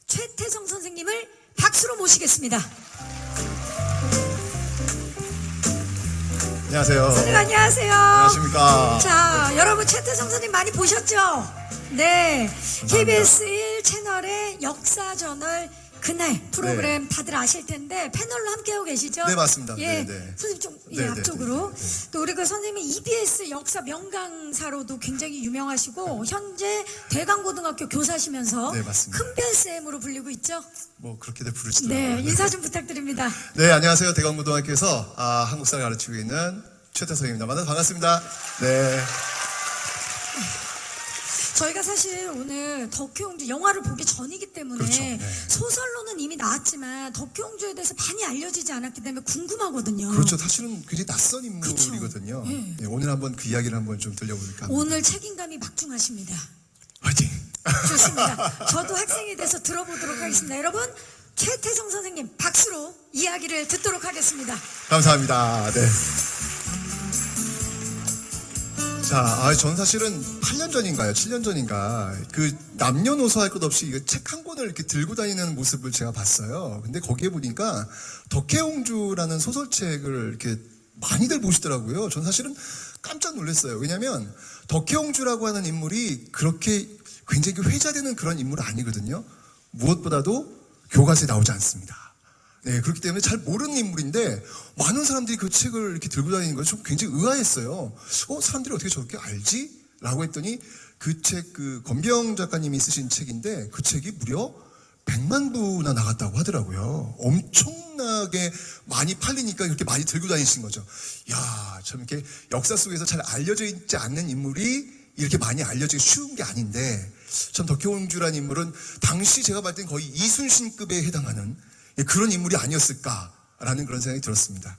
최태성 선생님을 박수로 모시겠습니다. 안녕하세요. 선생님 안녕하세요. 안녕하십니까. 자, 여러분 최태성 선생님 많이 보셨죠? 네. KBS 1 채널의 역사저널 그날 프로그램 다들 아실 텐데 패널로 함께하고 계시죠? 네, 맞습니다. 예, 네. 선생님 좀 네, 앞쪽으로. 네. 또 우리 그 선생님이 EBS 역사 명강사로도 굉장히 유명하시고 현재 대강고등학교 교사시면서 네, 맞습니다. 큰별쌤으로 불리고 있죠? 뭐 그렇게들 부르시더라고요. 네, 인사 좀 부탁드립니다. 네, 안녕하세요. 대광고등학교에서 한국사를 가르치고 있는 최태성입니다. 만나서 반갑습니다. 네. 저희가 사실 오늘 덕혜옹주 영화를 보기 전이기 때문에 그렇죠. 네. 소설로는 이미 나왔지만 덕혜옹주에 대해서 많이 알려지지 않았기 때문에 궁금하거든요. 그렇죠. 사실은 굉장히 낯선 인물이거든요. 그렇죠. 네. 네, 오늘 한번 그 이야기를 한번 좀 들려볼까 합니다. 오늘 책임감이 막중하십니다. 화이팅! 좋습니다. 저도 학생이 돼서 들어보도록 하겠습니다. 여러분 최태성 선생님 박수로 이야기를 듣도록 하겠습니다. 감사합니다. 네. 자, 전 사실은 8년 전인가요? 7년 전인가? 그 남녀노소 할 것 없이 책 한 권을 이렇게 들고 다니는 모습을 제가 봤어요. 근데 거기에 보니까 덕혜옹주라는 소설책을 이렇게 많이들 보시더라고요. 전 사실은 깜짝 놀랐어요. 왜냐면 덕혜옹주라고 하는 인물이 그렇게 굉장히 회자되는 그런 인물은 아니거든요. 무엇보다도 교과서에 나오지 않습니다. 네, 그렇기 때문에 잘 모르는 인물인데 많은 사람들이 그 책을 이렇게 들고 다니는 것이 좀 굉장히 의아했어요. 사람들이 어떻게 저렇게 알지? 라고 했더니 그 책, 권병 작가님이 쓰신 책인데 그 책이 무려 100만 부나 나갔다고 하더라고요. 엄청나게 많이 팔리니까 이렇게 많이 들고 다니신 거죠. 야, 참 이렇게 역사 속에서 잘 알려져 있지 않는 인물이 이렇게 많이 알려지기 쉬운 게 아닌데 참 덕혜옹주라는 인물은 당시 제가 봤을 땐 거의 이순신급에 해당하는 그런 인물이 아니었을까라는 그런 생각이 들었습니다.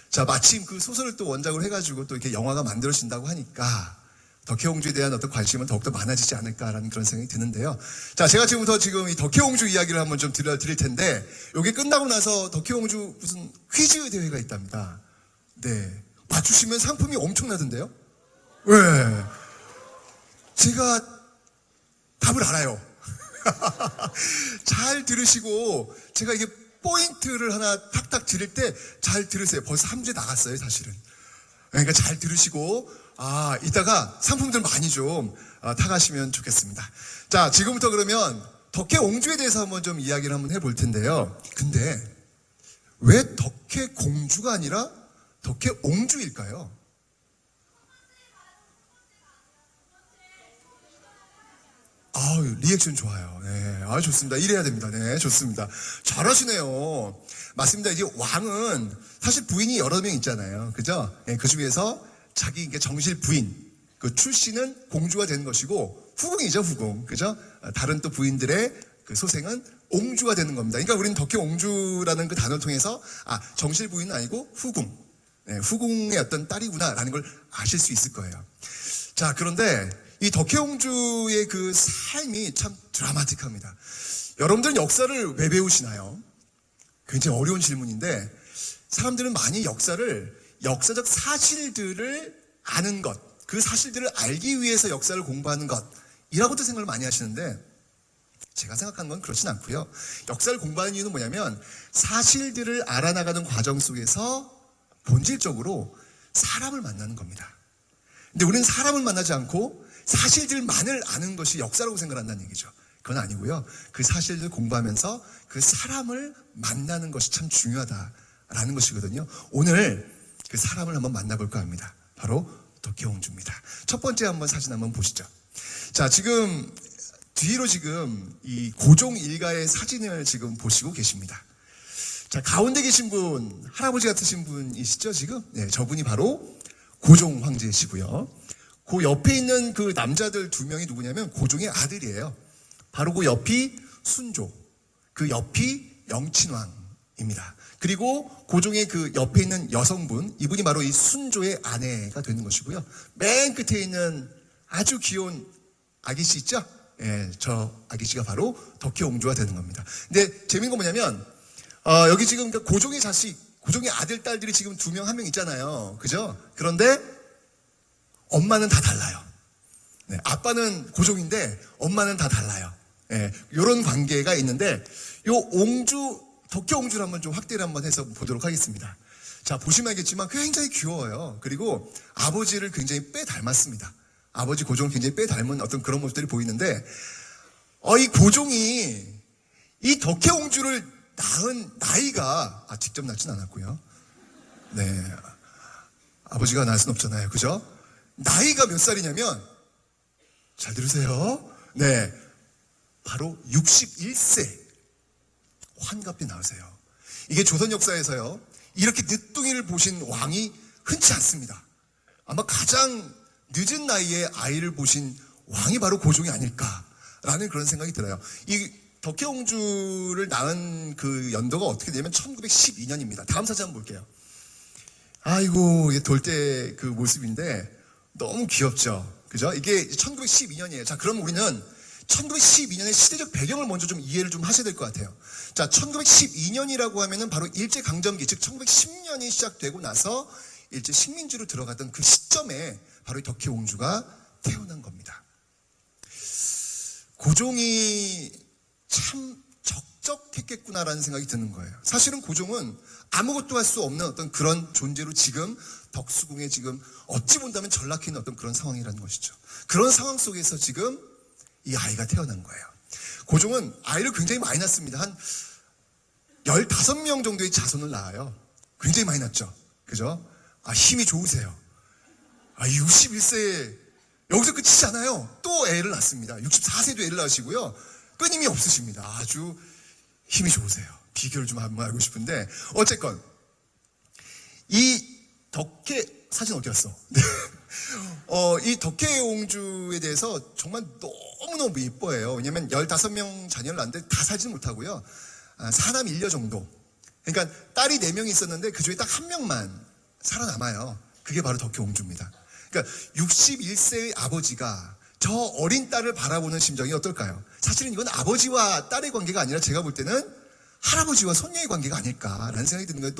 자, 마침 그 소설을 또 원작으로 해가지고 또 이렇게 영화가 만들어진다고 하니까 덕혜옹주에 대한 어떤 관심은 더욱더 많아지지 않을까라는 그런 생각이 드는데요. 자, 제가 지금부터 이 덕혜옹주 이야기를 한번 좀 드릴 텐데, 여기 끝나고 나서 덕혜옹주 무슨 퀴즈 대회가 있답니다. 네. 맞추시면 상품이 엄청나던데요? 왜? 제가 답을 알아요. 잘 들으시고, 제가 이게 포인트를 하나 탁탁 드릴 때 잘 들으세요. 벌써 3주에 나갔어요, 사실은. 그러니까 잘 들으시고, 이따가 상품들 많이 좀 타가시면 좋겠습니다. 자, 지금부터 그러면 덕혜옹주에 대해서 한번 좀 이야기를 한번 해볼 텐데요. 근데 왜 덕혜공주가 아니라 덕혜옹주일까요? 리액션 좋아요. 네, 좋습니다. 이래야 됩니다. 네, 좋습니다. 잘하시네요. 맞습니다. 이제 왕은 사실 부인이 여러 명 있잖아요. 그죠? 네, 그 중에서 자기 정실 부인, 그 출신은 공주가 되는 것이고, 후궁이죠, 후궁. 그죠? 다른 또 부인들의 그 소생은 옹주가 되는 겁니다. 그러니까 우리는 덕혜옹주라는 그 단어를 통해서, 정실 부인은 아니고 후궁. 네, 후궁의 어떤 딸이구나라는 걸 아실 수 있을 거예요. 자, 그런데 이 덕혜옹주의 그 삶이 참 드라마틱합니다. 여러분들은 역사를 왜 배우시나요? 굉장히 어려운 질문인데, 사람들은 많이 역사적 사실들을 아는 것, 그 사실들을 알기 위해서 역사를 공부하는 것이라고도 생각을 많이 하시는데, 제가 생각하는 건 그렇진 않고요. 역사를 공부하는 이유는 뭐냐면 사실들을 알아나가는 과정 속에서 본질적으로 사람을 만나는 겁니다. 근데 우리는 사람을 만나지 않고 사실들만을 아는 것이 역사라고 생각한다는 얘기죠. 그건 아니고요. 그 사실들 공부하면서 그 사람을 만나는 것이 참 중요하다라는 것이거든요. 오늘 그 사람을 한번 만나볼까 합니다. 바로 덕혜옹주입니다. 첫 번째 한번 사진 한번 보시죠. 자, 지금 뒤로 지금 이 고종 일가의 사진을 지금 보시고 계십니다. 자, 가운데 계신 분, 할아버지 같으신 분이시죠, 지금? 네, 저분이 바로 고종 황제시고요. 그 옆에 있는 그 남자들 2명이 누구냐면 고종의 아들이에요. 바로 그 옆이 순조, 그 옆이 영친왕입니다. 그리고 고종의 그 옆에 있는 여성분, 이분이 바로 이 순조의 아내가 되는 것이고요. 맨 끝에 있는 아주 귀여운 아기씨 있죠? 예, 저 아기씨가 바로 덕혜옹주가 되는 겁니다. 근데 재밌는 건 뭐냐면, 여기 지금 고종의 자식, 고종의 아들, 딸들이 지금 2명, 1명 있잖아요. 그죠? 그런데 엄마는 다 달라요. 네, 아빠는 고종인데 엄마는 다 달라요. 예, 요런 관계가 있는데, 요 옹주, 덕혜옹주를 한번 좀 확대를 한번 해서 보도록 하겠습니다. 자, 보시면 알겠지만 굉장히 귀여워요. 그리고 아버지를 굉장히 빼 닮았습니다. 아버지 고종을 굉장히 빼 닮은 어떤 그런 모습들이 보이는데, 이 고종이 이 덕혜옹주를 낳은 나이가, 직접 낳진 않았고요. 네. 아버지가 낳을 순 없잖아요. 그죠? 나이가 몇 살이냐면, 잘 들으세요. 네. 바로 61세. 환갑이 나으세요. 이게 조선 역사에서요, 이렇게 늦둥이를 보신 왕이 흔치 않습니다. 아마 가장 늦은 나이에 아이를 보신 왕이 바로 고종이 아닐까라는 그런 생각이 들어요. 이 덕혜옹주를 낳은 그 연도가 어떻게 되냐면 1912년입니다. 다음 사진 한번 볼게요. 아이고, 이게 돌 때 그 모습인데 너무 귀엽죠. 그죠? 이게 1912년이에요. 자, 그럼 우리는 1912년의 시대적 배경을 먼저 좀 이해를 좀 하셔야 될 것 같아요. 자, 1912년이라고 하면은 바로 일제강점기, 즉 1910년이 시작되고 나서 일제 식민지로 들어갔던 그 시점에 바로 이 덕혜옹주가 태어난 겁니다. 고종이 참 적적했겠구나라는 생각이 드는 거예요. 사실은 고종은 아무것도 할 수 없는 어떤 그런 존재로 지금 덕수궁에 지금 어찌 본다면 전락해 있는 어떤 그런 상황이라는 것이죠. 그런 상황 속에서 지금 이 아이가 태어난 거예요. 고종은 아이를 굉장히 많이 낳습니다. 한 15명 정도의 자손을 낳아요. 굉장히 많이 낳죠. 그죠? 힘이 좋으세요. 61세에 여기서 끝이지 않아요. 또 애를 낳습니다. 64세도 애를 낳으시고요. 끊임이 없으십니다. 아주 힘이 좋으세요. 비결을 좀 한번 알고 싶은데, 어쨌건 이 덕혜 사진 어디 갔어? 네. 이 덕혜옹주에 대해서 정말 너무너무 예뻐해요. 왜냐면 15명 자녀를 낳았는데 다 살지는 못하고요. 사남 1녀 정도. 그러니까 딸이 4명이 있었는데 그 중에 딱 1명만 살아남아요. 그게 바로 덕혜옹주입니다. 그러니까 61세의 아버지가 저 어린 딸을 바라보는 심정이 어떨까요? 사실은 이건 아버지와 딸의 관계가 아니라 제가 볼 때는 할아버지와 손녀의 관계가 아닐까라는 생각이 드는 거예요.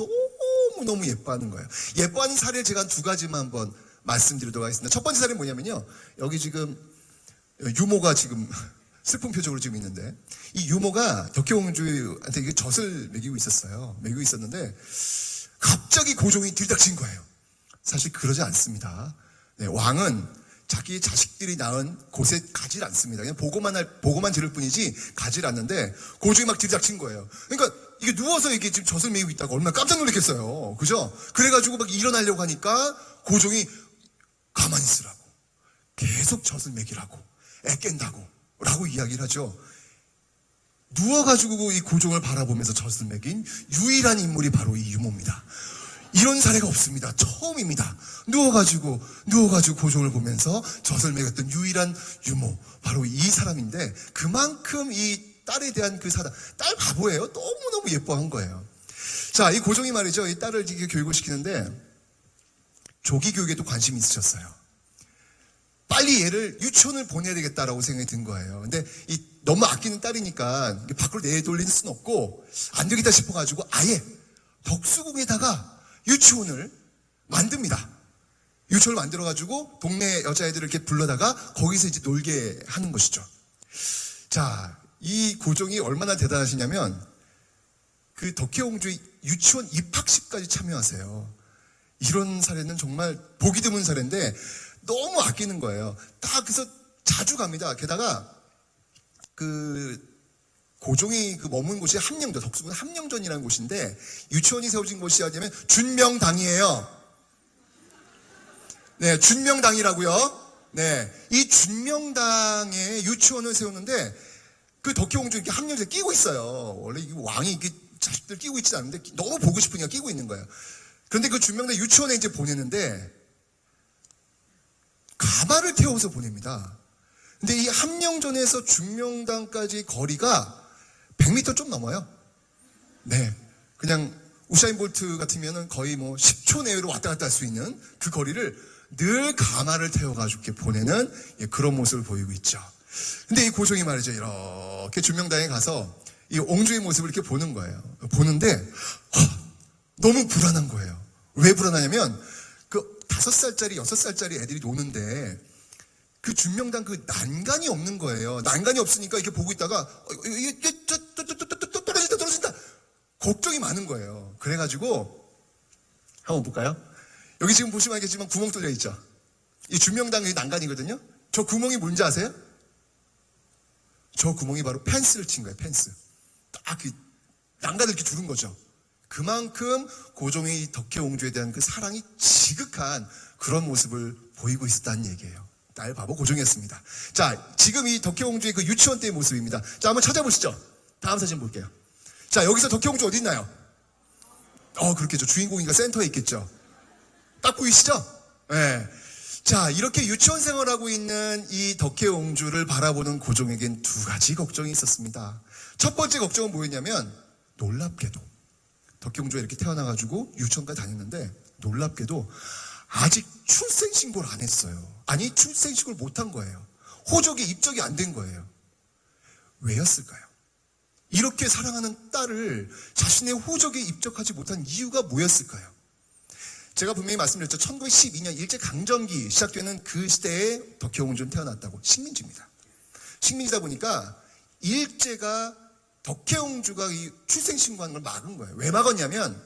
너무너무 예뻐하는 거예요. 예뻐하는 사례를 제가 한 2가지만 한번 말씀드리도록 하겠습니다. 첫 번째 사례는 뭐냐면요. 여기 지금 유모가 지금 슬픈 표정으로 지금 있는데, 이 유모가 덕혜옹주한테 이게 젖을 먹이고 있었어요. 먹이고 있었는데 갑자기 고종이 들닥친 거예요. 사실 그러지 않습니다. 네, 왕은 자기 자식들이 낳은 곳에 가질 않습니다. 그냥 보고만 들을 뿐이지 가질 않는데, 고종이 막 들이닥친 거예요. 그러니까 이게 누워서 이게 지금 젖을 먹이고 있다가 얼마나 깜짝 놀랐겠어요. 그죠? 그래가지고 막 일어나려고 하니까 고종이 가만히 있으라고, 계속 젖을 먹이라고, 애 깬다고 라고 이야기를 하죠. 누워가지고 이 고종을 바라보면서 젖을 먹인 유일한 인물이 바로 이 유모입니다. 이런 사례가 없습니다. 처음입니다. 누워가지고 고종을 보면서 젖을 먹였던 유일한 유모, 바로 이 사람인데, 그만큼 이 딸에 대한 그 사랑, 딸 바보예요. 너무너무 예뻐한 거예요. 자, 이 고종이 말이죠, 이 딸을 이렇게 교육을 시키는데 조기 교육에도 관심이 있으셨어요. 빨리 얘를 유치원을 보내야 되겠다라고 생각이 든 거예요. 근데 이 너무 아끼는 딸이니까 밖으로 내돌리는 수는 없고 안 되겠다 싶어가지고 아예 덕수궁에다가 유치원을 만듭니다. 유치원을 만들어가지고 동네 여자애들을 이렇게 불러다가 거기서 이제 놀게 하는 것이죠. 자, 이 고종이 얼마나 대단하시냐면 그 덕혜옹주 유치원 입학식까지 참여하세요. 이런 사례는 정말 보기 드문 사례인데 너무 아끼는 거예요. 딱 그래서 자주 갑니다. 게다가 그 고종이 그 머문 곳이 함령전, 덕수궁 함령전이라는 곳인데 유치원이 세워진 곳이 어디냐면 준명당이에요. 네, 준명당이라고요. 네, 이 준명당에 유치원을 세우는데 그 덕혜옹주 이렇게 함령전에 끼고 있어요. 원래 이 왕이 이렇게 자식들 끼고 있지 않은데 너무 보고 싶으니까 끼고 있는 거예요. 그런데 그 준명당 유치원에 이제 보내는데 가마를 태워서 보냅니다. 근데 이 함령전에서 준명당까지 거리가 100m 좀 넘어요. 네. 그냥 우사인 볼트 같으면은 거의 뭐 10초 내외로 왔다 갔다 할 수 있는 그 거리를 늘 가마를 태워가지고 이렇게 보내는 그런 모습을 보이고 있죠. 근데 이 고종이 말이죠. 이렇게 준명당에 가서 이 옹주의 모습을 이렇게 보는 거예요. 보는데, 너무 불안한 거예요. 왜 불안하냐면, 그 5살짜리, 6살짜리 애들이 노는데, 그 준명당 그 난간이 없는 거예요. 난간이 없으니까 이렇게 보고 있다가 이게 떨어진다. 걱정이 많은 거예요. 그래가지고 한번 볼까요? 여기 지금 보시면 알겠지만 구멍 뚫려 있죠. 이 준명당이 난간이거든요. 저 구멍이 뭔지 아세요? 저 구멍이 바로 펜스를 친 거예요. 펜스. 딱 그 난간을 이렇게 두른 거죠. 그만큼 고종이 덕혜옹주에 대한 그 사랑이 지극한 그런 모습을 보이고 있었다는 얘기예요. 딸 바보 고종이었습니다. 자, 지금 이 덕혜옹주의 그 유치원 때의 모습입니다. 자, 한번 찾아보시죠. 다음 사진 볼게요. 자, 여기서 덕혜옹주 어디 있나요? 그렇겠죠. 주인공이니까 센터에 있겠죠. 딱 보이시죠? 네. 자, 이렇게 유치원 생활하고 있는 이 덕혜옹주를 바라보는 고종에겐 두 가지 걱정이 있었습니다. 첫 번째 걱정은 뭐였냐면, 놀랍게도 덕혜옹주가 이렇게 태어나가지고 유치원까지 다녔는데 놀랍게도 아직 출생신고를 안 했어요. 아니, 출생신고를 못한 거예요. 호적에 입적이 안 된 거예요. 왜였을까요? 이렇게 사랑하는 딸을 자신의 호적에 입적하지 못한 이유가 뭐였을까요? 제가 분명히 말씀드렸죠. 1912년 일제강점기 시작되는 그 시대에 덕혜옹주는 태어났다고. 식민지입니다. 식민지다 보니까 일제가 덕혜옹주가 이 출생신고하는 걸 막은 거예요. 왜 막았냐면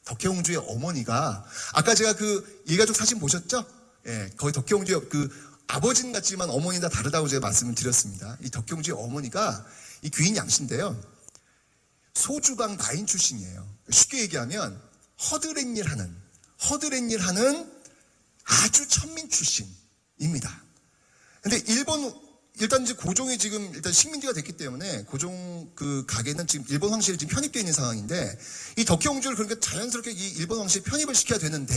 덕혜옹주의 어머니가 아까 제가 그 일가족 사진 보셨죠? 예, 거기 덕혜옹주의 그 아버지는 같지만 어머니는 다 다르다고 제가 말씀을 드렸습니다. 이 덕혜옹주의 어머니가 이 귀인 양씨인데요. 소주방 나인 출신이에요. 쉽게 얘기하면 허드렛일 하는 아주 천민 출신입니다. 근데 일단 이제 고종이 지금 일단 식민지가 됐기 때문에 고종 그 가게는 지금 일본 황실에 지금 편입되어 있는 상황인데 이 덕혜옹주를 그러니까 자연스럽게 이 일본 황실에 편입을 시켜야 되는데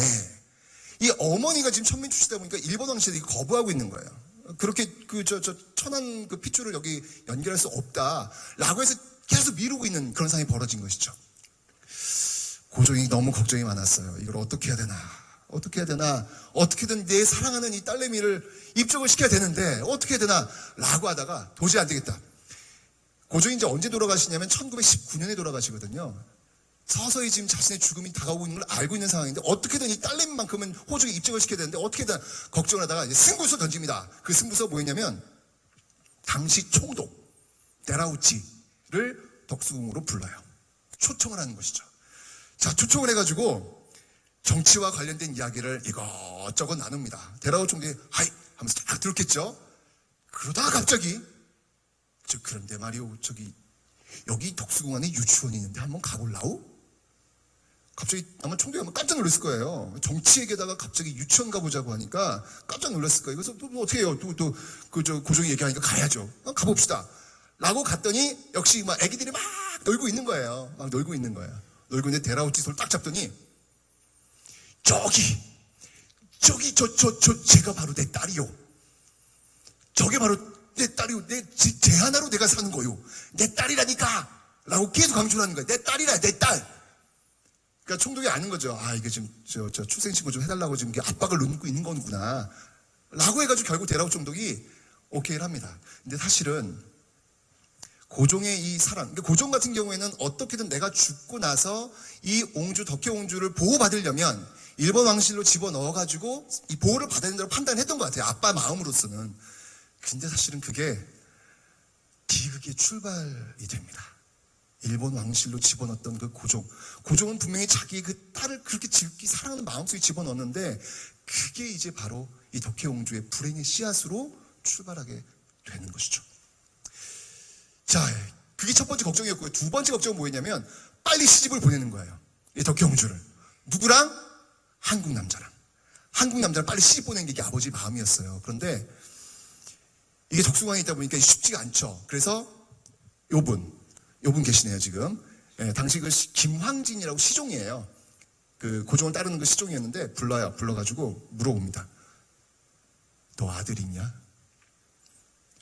이 어머니가 지금 천민 출신이다 보니까 일본 황실이 거부하고 있는 거예요. 그렇게 천한 그 핏줄을 여기 연결할 수 없다라고 해서 계속 미루고 있는 그런 상황이 벌어진 것이죠. 고종이 너무 걱정이 많았어요. 이걸 어떻게 해야 되나? 어떻게든 내 사랑하는 이 딸내미를 입적을 시켜야 되는데 어떻게 해야 되나? 라고 하다가 도저히 안 되겠다. 고종이 이제 언제 돌아가시냐면 1919년에 돌아가시거든요. 서서히 지금 자신의 죽음이 다가오고 있는 걸 알고 있는 상황인데 어떻게든 이 딸내미만큼은 호적에 입적을 시켜야 되는데 어떻게든 걱정을 하다가 이제 승부수 던집니다. 그 승부수가 뭐였냐면 당시 총독 데라우치를 덕수궁으로 불러요. 초청을 하는 것이죠. 자, 초청을 해가지고 정치와 관련된 이야기를 이것저것 나눕니다. 데라우 총독이 하이 하면서 딱 들었겠죠. 그러다가 갑자기 그런데 말이오 여기 덕수궁 안에 유치원이 있는데 한번 가볼라우? 갑자기 아마 총독이 한번 깜짝 놀랐을 거예요. 정치 얘기에다가 갑자기 유치원 가보자고 하니까 깜짝 놀랐을 거예요. 그래서 또 어떻게 해요? 고종이 얘기하니까 가야죠. 가봅시다. 라고 갔더니 역시 막 애기들이 막 놀고 있는 거예요. 놀고 있는데 데라우치 손을 딱 잡더니 제가 바로 내 딸이요. 저게 바로 내 딸이요. 제 하나로 내가 사는 거요. 내 딸이라니까. 라고 계속 강조를 하는 거예요. 내 딸이라, 내 딸. 그러니까 총독이 아는 거죠. 이게 지금 출생신고 좀 해달라고 지금 압박을 넣고 있는 거구나. 라고 해가지고 결국 데라우 총독이 오케이를 합니다. 근데 사실은 고종의 이 사랑, 그러니까 고종 같은 경우에는 어떻게든 내가 죽고 나서 이 덕혜옹주를 보호받으려면 일본 왕실로 집어넣어가지고 이 보호를 받아야 된다고 판단했던 것 같아요. 아빠 마음으로서는. 근데 사실은 그게 비극의 출발이 됩니다. 일본 왕실로 집어넣었던 그 고종은 분명히 자기의 그 딸을 그렇게 지극히 사랑하는 마음속에 집어넣었는데 그게 이제 바로 이 덕혜옹주의 불행의 씨앗으로 출발하게 되는 것이죠. 자, 그게 첫 번째 걱정이었고요. 두 번째 걱정은 뭐였냐면 빨리 시집을 보내는 거예요. 이 덕혜옹주를. 누구랑? 한국 남자랑 빨리 시집 보내는 게 이게 아버지 마음이었어요. 그런데 이게 덕수궁에 있다 보니까 쉽지가 않죠. 그래서 요분 계시네요, 지금. 당시 그 김황진이라고 시종이에요. 그 고종을 따르는 그 시종이었는데 불러가지고 물어봅니다. 너 아들 있냐?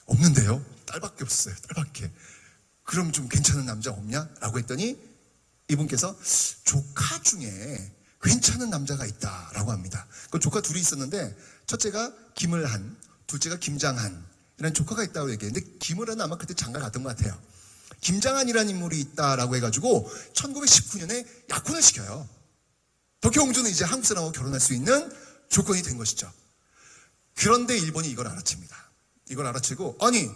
없는데요? 딸밖에 없어요. 딸밖에. 그럼 좀 괜찮은 남자 없냐? 라고 했더니 이분께서 조카 중에 괜찮은 남자가 있다라고 합니다. 그 조카 둘이 있었는데 첫째가 김을한, 둘째가 김장한 이라는 조카가 있다고 얘기했는데 김을한은 아마 그때 장가 갔던 것 같아요. 김장한이라는 인물이 있다라고 해가지고 1919년에 약혼을 시켜요. 덕혜옹주는 이제 한국 사람하고 결혼할 수 있는 조건이 된 것이죠. 그런데 일본이 이걸 알아챕니다. 이걸 알아채고, 아니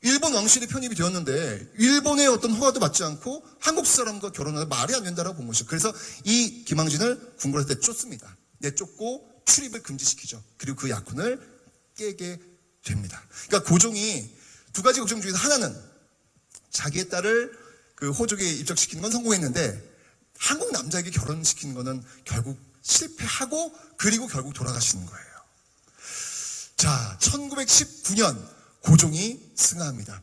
일본 왕실이 편입이 되었는데 일본의 어떤 허가도 받지 않고 한국 사람과 결혼하는 말이 안 된다라고 본 것이죠. 그래서 이 김항진을 궁궐에서 내쫓습니다. 내쫓고 출입을 금지시키죠. 그리고 그 약혼을 깨게 됩니다. 그러니까 고종이 두 가지 걱정 중에서 하나는 자기의 딸을 그 호족에 입적시키는 건 성공했는데 한국 남자에게 결혼시키는 거는 결국 실패하고 그리고 결국 돌아가시는 거예요. 자, 1919년 고종이 승하합니다.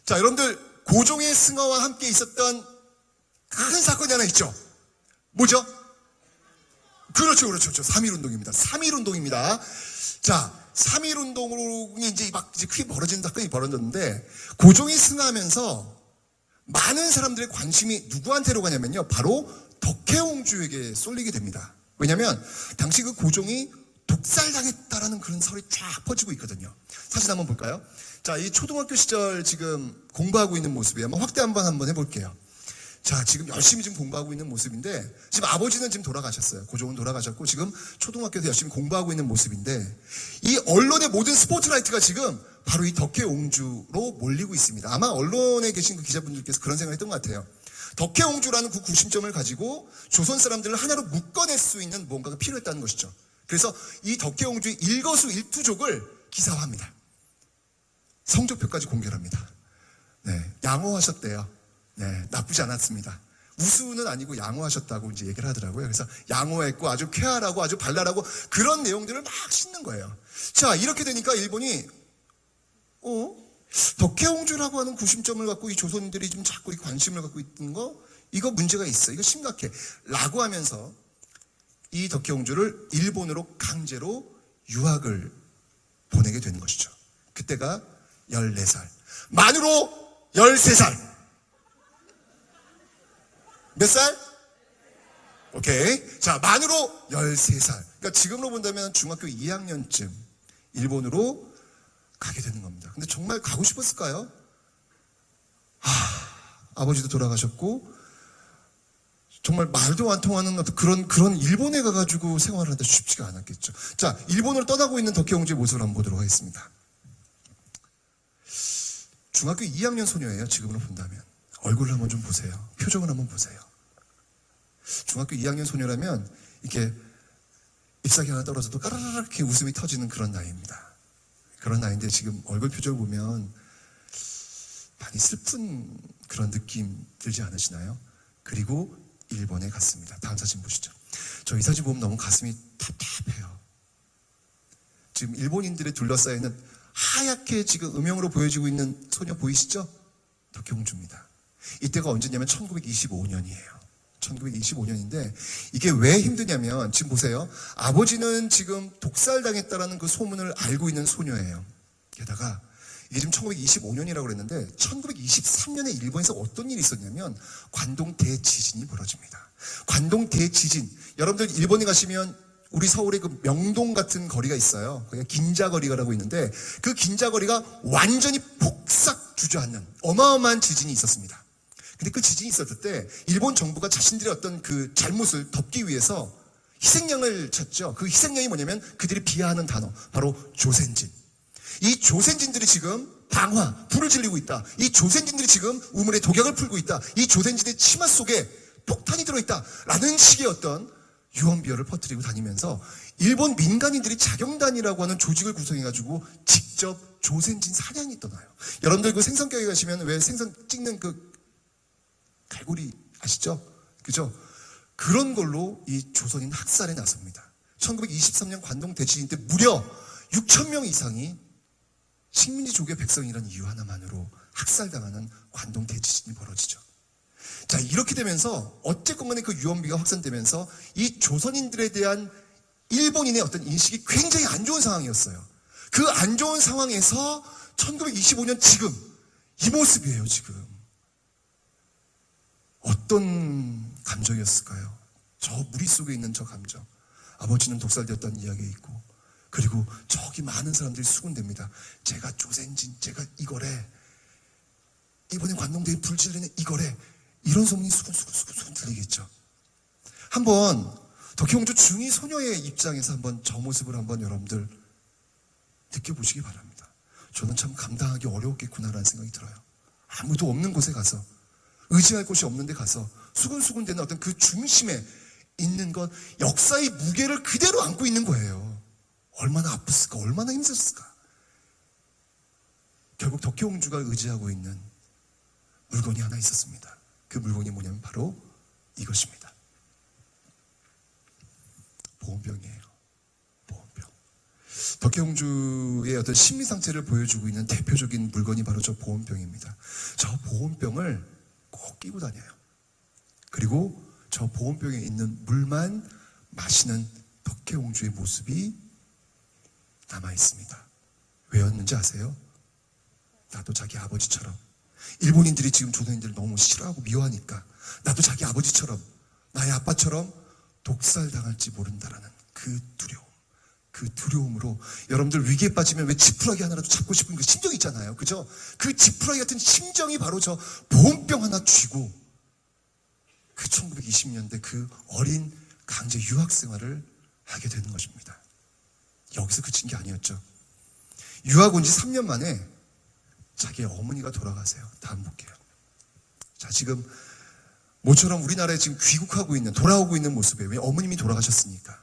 자, 여러분들 고종의 승하와 함께 있었던 큰 사건이 하나 있죠. 뭐죠? 그렇죠. 3.1운동입니다. 3.1운동입니다. 자, 3.1운동으로 이제 크게 벌어지는 사건이 벌어졌는데 고종이 승하하면서 많은 사람들의 관심이 누구한테로 가냐면요. 바로 덕혜옹주에게 쏠리게 됩니다. 왜냐하면 당시 그 고종이 독살당했다라는 그런 설이 쫙 퍼지고 있거든요. 사진 한번 볼까요? 자, 이 초등학교 시절 지금 공부하고 있는 모습이에요. 한번 확대 한번 해볼게요. 자, 지금 열심히 지금 공부하고 있는 모습인데 지금 아버지는 지금 돌아가셨어요. 고종은 돌아가셨고 지금 초등학교에서 열심히 공부하고 있는 모습인데 이 언론의 모든 스포트라이트가 지금 바로 이 덕혜옹주로 몰리고 있습니다. 아마 언론에 계신 그 기자분들께서 그런 생각을 했던 것 같아요. 덕혜옹주라는 그 구심점을 가지고 조선 사람들을 하나로 묶어낼 수 있는 뭔가가 필요했다는 것이죠. 그래서 이 덕혜옹주의 일거수일투족을 기사화합니다. 성적표까지 공개합니다. 네, 양호하셨대요. 네, 나쁘지 않았습니다. 우수는 아니고 양호하셨다고 이제 얘기를 하더라고요. 그래서 양호했고 아주 쾌활하고 아주 발랄하고 그런 내용들을 막 싣는 거예요. 자, 이렇게 되니까 일본이 덕혜옹주라고 하는 구심점을 갖고 이 조선인들이 좀 자꾸 이 관심을 갖고 있는 거 이거 문제가 있어. 이거 심각해. 라고 하면서 이 덕혜옹주를 일본으로 강제로 유학을 보내게 되는 것이죠. 그때가 14살. 만으로 13살. 몇 살? 오케이. 자, 만으로 13살. 그러니까 지금으로 본다면 중학교 2학년쯤 일본으로 가게 되는 겁니다. 근데 정말 가고 싶었을까요? 아버지도 돌아가셨고 정말 말도 안 통하는 어떤 그런 일본에 가가지고 생활을 하는데 쉽지가 않았겠죠. 자, 일본을 떠나고 있는 덕혜옹주의 모습을 한번 보도록 하겠습니다. 중학교 2학년 소녀예요. 지금으로 본다면. 얼굴을 한번 좀 보세요. 표정을 한번 보세요. 중학교 2학년 소녀라면 이렇게 잎사귀 하나 떨어져도 까라라락 이렇게 웃음이 터지는 그런 나이입니다. 그런 나이인데 지금 얼굴 표정을 보면 많이 슬픈 그런 느낌 들지 않으시나요? 그리고 일본에 갔습니다. 다음 사진 보시죠. 저 이 사진 보면 너무 가슴이 답답해요. 지금 일본인들의 둘러싸이는 하얗게 지금 음영으로 보여지고 있는 소녀 보이시죠? 덕혜옹주입니다. 이때가 언제냐면 1925년이에요. 1925년인데 이게 왜 힘드냐면 지금 보세요. 아버지는 지금 독살당했다라는 그 소문을 알고 있는 소녀예요. 게다가 이게 지금 1925년이라고 그랬는데 1923년에 일본에서 어떤 일이 있었냐면 관동 대지진이 벌어집니다. 관동 대지진. 여러분들 일본에 가시면 우리 서울에 그 명동 같은 거리가 있어요. 거기가 긴자거리가라고 있는데 그 긴자거리가 완전히 폭삭 주저앉는 어마어마한 지진이 있었습니다. 근데 그 지진이 있었을 때 일본 정부가 자신들의 어떤 그 잘못을 덮기 위해서 희생양을 쳤죠. 그 희생양이 뭐냐면 그들이 비하하는 단어 바로 조센진. 이 조센진들이 지금 불을 질리고 있다. 이 조센진들이 지금 우물에 독약을 풀고 있다. 이 조센진의 치마 속에 폭탄이 들어있다. 라는 식의 어떤 유언비어를 퍼뜨리고 다니면서 일본 민간인들이 자경단이라고 하는 조직을 구성해가지고 직접 조센진 사냥이 떠나요. 여러분들 그 생선가게 가시면 왜 생선 찍는 그 갈고리 아시죠? 그죠? 그런 걸로 이 조선인 학살에 나섭니다. 1923년 관동 대지진 때 무려 6,000명 이상이 식민지 조개 백성이라는 이유 하나만으로 학살당하는 관동 대지진이 벌어지죠. 자, 이렇게 되면서 어쨌건 간에 그 유언비가 확산되면서 이 조선인들에 대한 일본인의 어떤 인식이 굉장히 안 좋은 상황이었어요. 그 안 좋은 상황에서 1925년 지금 이 모습이에요. 지금 어떤 감정이었을까요? 저 무리 속에 있는 저 감정. 아버지는 독살되었다는 이야기가 있고 그리고 저기 많은 사람들이 수군댑니다. 제가 조센진, 제가 이거래. 이번에 관동대에 불질리는 이거래. 이런 소문이 수군 들리겠죠. 한번 덕혜옹주 중위 소녀의 입장에서 한번 저 모습을 한번 여러분들 느껴보시기 바랍니다. 저는 참 감당하기 어려웠겠구나라는 생각이 들어요. 아무도 없는 곳에 가서, 의지할 곳이 없는 데 가서 수근수근 되는 어떤 그 중심에 있는 것, 역사의 무게를 그대로 안고 있는 거예요. 얼마나 아팠을까, 얼마나 힘들었을까. 결국 덕혜옹주가 의지하고 있는 물건이 하나 있었습니다. 그 물건이 뭐냐면 바로 이것입니다. 보온병이에요. 보온병. 덕혜옹주의 어떤 심리 상태를 보여주고 있는 대표적인 물건이 바로 저 보온병입니다. 저 보온병을 꼭 끼고 다녀요. 그리고 저 보온병에 있는 물만 마시는 덕혜옹주의 모습이 남아 있습니다. 왜였는지 아세요? 나도 자기 아버지처럼, 일본인들이 지금 조선인들을 너무 싫어하고 미워하니까 나도 자기 아버지처럼, 나의 아빠처럼 독살당할지 모른다라는 그 두려움, 그 두려움으로 여러분들 위기에 빠지면 왜 지푸라기 하나라도 잡고 싶은 그 심정이 있잖아요. 그죠? 그 지푸라기 같은 심정이 바로 저 보온병 하나 쥐고 그 1920년대 그 어린 강제 유학 생활을 하게 되는 것입니다. 여기서 그친 게 아니었죠. 유학 온 지 3년 만에 자기의 어머니가 돌아가세요. 다음 볼게요. 자, 지금 모처럼 우리나라에 지금 귀국하고 있는, 돌아오고 있는 모습에, 왜 어머님이 돌아가셨으니까.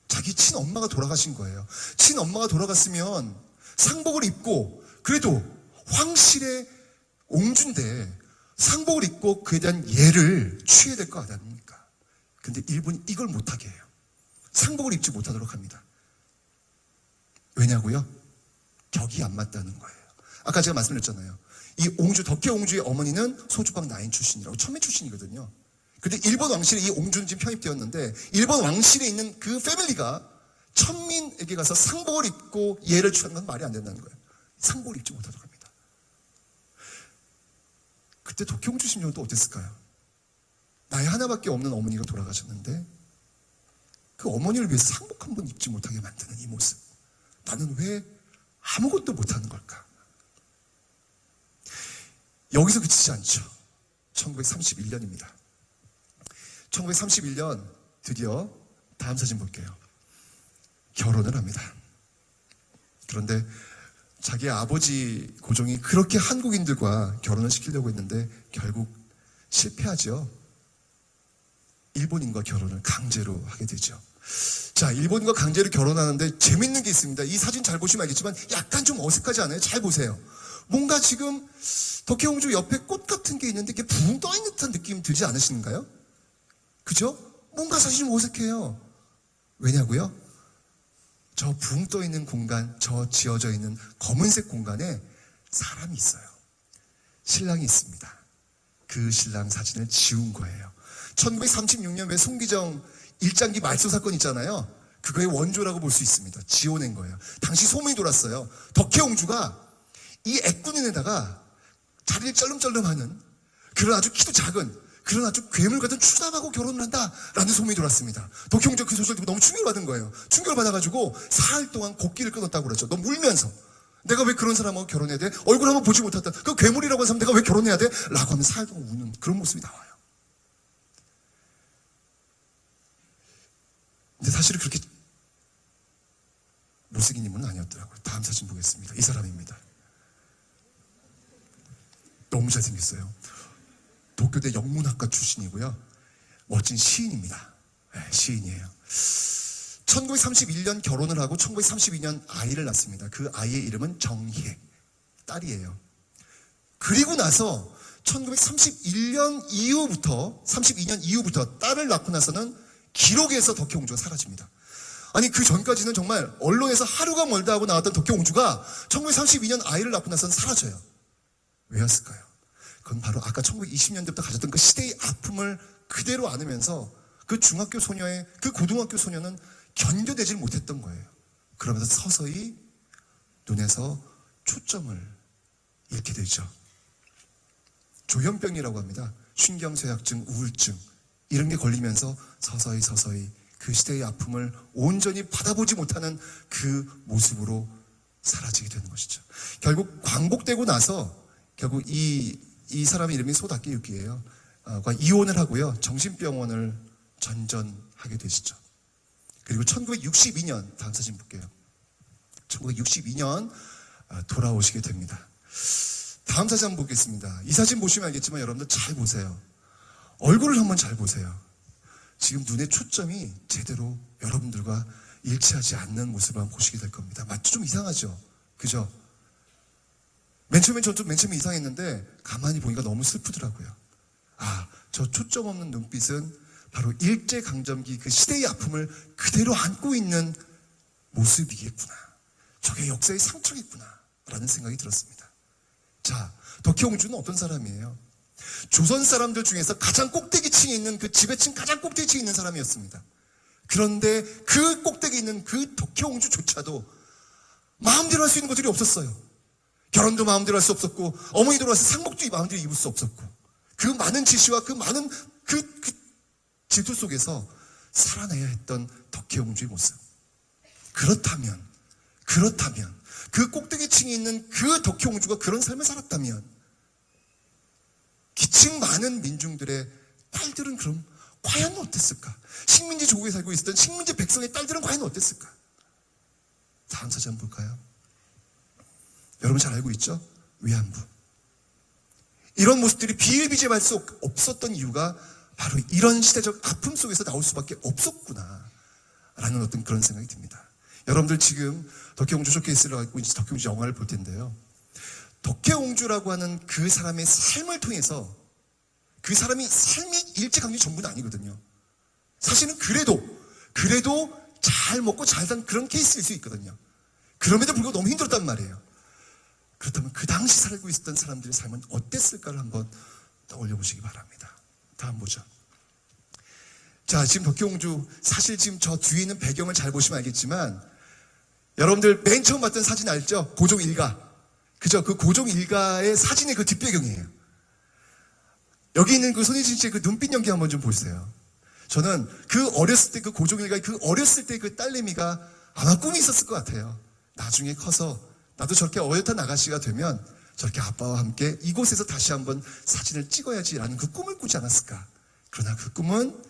자기 친엄마가 돌아가신 거예요. 친엄마가 돌아갔으면 상복을 입고, 그래도 황실의 옹주인데 상복을 입고 그에 대한 예를 취해야 될 거 아닙니까? 근데 일본이 이걸 못하게 해요. 상복을 입지 못하도록 합니다. 왜냐고요? 격이 안 맞다는 거예요. 아까 제가 말씀드렸잖아요. 이 옹주, 덕혜옹주의 어머니는 소주방 나인 출신이라고, 천매 출신이거든요. 근데 일본 왕실에 이 옹주는 지금 편입되었는데, 일본 왕실에 있는 그 패밀리가 천민에게 가서 상복을 입고 예를 취하는 건 말이 안 된다는 거예요. 상복을 입지 못하도록 합니다. 그때 덕혜옹주 심정은 또 어땠을까요? 나의 하나밖에 없는 어머니가 돌아가셨는데 그 어머니를 위해서 상복 한 번 입지 못하게 만드는 이 모습. 나는 왜 아무것도 못하는 걸까? 여기서 그치지 않죠. 1931년입니다. 1931년 드디어 다음 사진 볼게요. 결혼을 합니다. 그런데 자기 아버지 고종이 그렇게 한국인들과 결혼을 시키려고 했는데 결국 실패하죠. 일본인과 결혼을 강제로 하게 되죠. 자, 일본과 강제로 결혼하는데 재밌는 게 있습니다. 이 사진 잘 보시면 알겠지만 약간 좀 어색하지 않아요? 잘 보세요. 뭔가 지금 덕혜옹주 옆에 꽃 같은 게 있는데 이게 붕 떠있는 듯한 느낌 들지 않으시는가요? 그죠? 뭔가 사실 좀 어색해요. 왜냐고요? 저 붕 떠있는 공간, 저 지어져 있는 검은색 공간에 사람이 있어요. 신랑이 있습니다. 그 신랑 사진을 지운 거예요. 1936년 왜 송기정 일장기 말소 사건 있잖아요. 그거의 원조라고 볼 수 있습니다. 지어낸 거예요. 당시 소문이 돌았어요. 덕혜옹주가 이 애꾸눈에다가 자리를 쩔름쩔름하는 그런 아주 키도 작은 그런 아주 괴물 같은 추남하고 결혼을 한다라는 소문이 돌았습니다. 덕혜옹주가 그 소식을 듣고 너무 충격을 받은 거예요. 충격을 받아가지고 사흘 동안 곡기를 끊었다고 그랬죠. 너무 울면서 내가 왜 그런 사람하고 결혼해야 돼? 얼굴 한번 보지 못했다. 그 괴물이라고 하는 사람 내가 왜 결혼해야 돼? 라고 하면 사흘 동안 우는 그런 모습이 나와요. 근데 사실은 그렇게 못생긴 인물은 아니었더라고요. 다음 사진 보겠습니다. 이 사람입니다. 너무 잘생겼어요. 도쿄대 영문학과 출신이고요. 멋진 시인입니다. 네, 시인이에요. 1931년 결혼을 하고 1932년 아이를 낳습니다. 그 아이의 이름은 정희애. 딸이에요. 그리고 나서 1931년 이후부터 32년 이후부터 딸을 낳고 나서는 기록에서 덕혜옹주가 사라집니다. 아니 그 전까지는 정말 언론에서 하루가 멀다 하고 나왔던 덕혜옹주가 1932년 아이를 낳고 나서는 사라져요. 왜였을까요? 그건 바로 아까 1920년대부터 가졌던 그 시대의 아픔을 그대로 안으면서 그 중학교 소녀의 그 고등학교 소녀는 견뎌내질 못했던 거예요. 그러면서 서서히 눈에서 초점을 잃게 되죠. 조현병이라고 합니다. 신경쇠약증, 우울증 이런 게 걸리면서 서서히 그 시대의 아픔을 온전히 받아보지 못하는 그 모습으로 사라지게 되는 것이죠. 결국 광복되고 나서 결국 이 사람의 이름이 소다케유키예요. 이혼을 하고요. 정신병원을 전전하게 되시죠. 그리고 1962년 다음 사진 볼게요. 1962년 돌아오시게 됩니다. 다음 사진 한번 보겠습니다. 이 사진 보시면 알겠지만 여러분들 잘 보세요. 얼굴을 한번 잘 보세요. 지금 눈의 초점이 제대로 여러분들과 일치하지 않는 모습을 한번 보시게 될 겁니다. 맞죠? 좀 이상하죠? 그죠? 맨 처음에 이상했는데 가만히 보니까 너무 슬프더라고요. 아, 저 초점 없는 눈빛은 바로 일제강점기 그 시대의 아픔을 그대로 안고 있는 모습이겠구나. 저게 역사의 상처겠구나 라는 생각이 들었습니다. 자, 덕혜옹주는 어떤 사람이에요? 조선 사람들 중에서 가장 꼭대기층에 있는 그 지배층 가장 꼭대기층에 있는 사람이었습니다. 그런데 그 꼭대기에 있는 그 덕혜옹주조차도 마음대로 할 수 있는 것들이 없었어요. 결혼도 마음대로 할 수 없었고 어머니 돌아와서 상복도 마음대로 입을 수 없었고 그 많은 지시와 그 많은 그 질투 속에서 살아내야 했던 덕혜옹주의 모습. 그렇다면 그 꼭대기층에 있는 그 덕혜옹주가 그런 삶을 살았다면 기층 많은 민중들의 딸들은 그럼 과연 어땠을까? 식민지 조국에 살고 있었던 식민지 백성의 딸들은 과연 어땠을까? 다음 사진 한번 볼까요? 여러분 잘 알고 있죠? 위안부. 이런 모습들이 비일비재할 수 없었던 이유가 바로 이런 시대적 아픔 속에서 나올 수밖에 없었구나 라는 어떤 그런 생각이 듭니다. 여러분들 지금 덕혜옹주 쇼케이스를 갖고 이제 덕혜옹주 영화를 볼 텐데요. 덕혜옹주라고 하는 그 사람의 삶을 통해서 그 사람이 삶이 일제강점기 전부는 아니거든요. 사실은 그래도 잘 먹고 잘 산 그런 케이스일 수 있거든요. 그럼에도 불구하고 너무 힘들었단 말이에요. 그렇다면 그 당시 살고 있었던 사람들의 삶은 어땠을까를 한번 떠올려 보시기 바랍니다. 다음 보죠. 자, 지금 덕혜옹주 사실 지금 저 뒤에 있는 배경을 잘 보시면 알겠지만 여러분들 맨 처음 봤던 사진 알죠? 고종 일가. 그죠? 그 고종 일가의 사진의 그 뒷배경이에요. 여기 있는 그 손예진 씨의 그 눈빛 연기 한번 좀 보세요. 저는 그 어렸을 때 그 고종 일가의 그 어렸을 때 그 딸내미가 아마 꿈이 있었을 것 같아요. 나중에 커서 나도 저렇게 어엿한 아가씨가 되면 저렇게 아빠와 함께 이곳에서 다시 한번 사진을 찍어야지라는 그 꿈을 꾸지 않았을까. 그러나 그 꿈은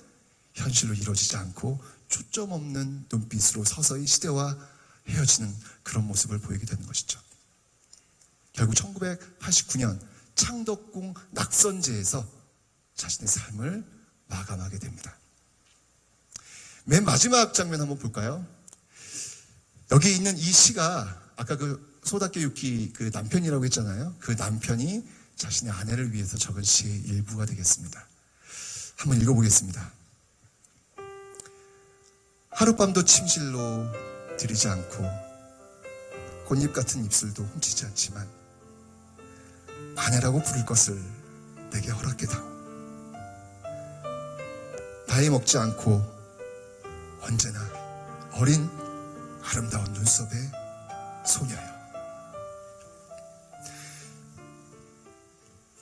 현실로 이루어지지 않고 초점 없는 눈빛으로 서서히 시대와 헤어지는 그런 모습을 보이게 되는 것이죠. 결국 1989년 창덕궁 낙선제에서 자신의 삶을 마감하게 됩니다. 맨 마지막 장면 한번 볼까요? 여기 있는 이 시가 아까 그 소다케 유키 그 남편이라고 했잖아요. 그 남편이 자신의 아내를 위해서 적은 시의 일부가 되겠습니다. 한번 읽어보겠습니다. 하룻밤도 침실로 들이지 않고 꽃잎 같은 입술도 훔치지 않지만 아내라고 부를 것을 내게 허락해다오. 나이 먹지 않고 언제나 어린 아름다운 눈썹의 소녀요.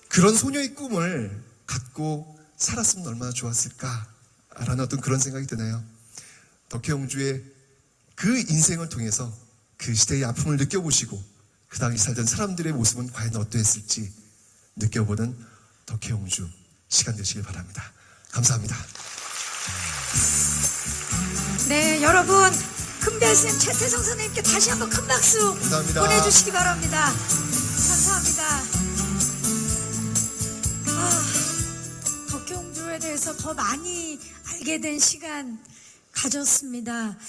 그런 소녀의 꿈을 갖고 살았으면 얼마나 좋았을까라는 어떤 그런 생각이 드네요. 덕혜옹주의 그 인생을 통해서 그 시대의 아픔을 느껴보시고 그 당시 살던 사람들의 모습은 과연 어떠했을지 느껴보는 덕혜옹주 시간 되시길 바랍니다. 감사합니다. 네, 여러분 큰별쌤 최태성 선생님께 다시 한번 큰 박수 감사합니다. 보내주시기 바랍니다. 감사합니다. 덕혜옹주에 대해서 더 많이 알게 된 시간 가졌습니다.